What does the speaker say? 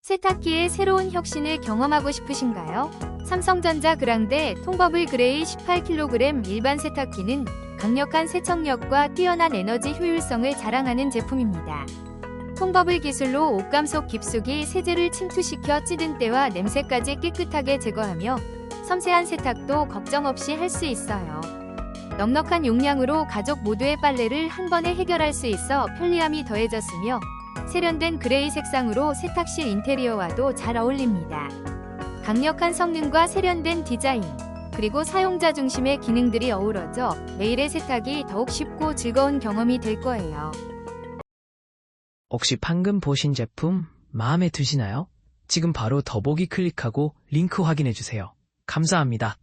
세탁기의 새로운 혁신을 경험하고 싶으신가요? 삼성전자 그랑데 통버블 그레이 18kg 일반 세탁기는 강력한 세척력과 뛰어난 에너지 효율성을 자랑하는 제품입니다. 통버블 기술로 옷감 속 깊숙이 세제를 침투시켜 찌든 때와 냄새까지 깨끗하게 제거하며 섬세한 세탁도 걱정 없이 할 수 있어요. 넉넉한 용량으로 가족 모두의 빨래를 한 번에 해결할 수 있어 편리함이 더해졌으며 세련된 그레이 색상으로 세탁실 인테리어와도 잘 어울립니다. 강력한 성능과 세련된 디자인, 그리고 사용자 중심의 기능들이 어우러져 매일의 세탁이 더욱 쉽고 즐거운 경험이 될 거예요. 혹시 방금 보신 제품 마음에 드시나요? 지금 바로 더보기 클릭하고 링크 확인해주세요. 감사합니다.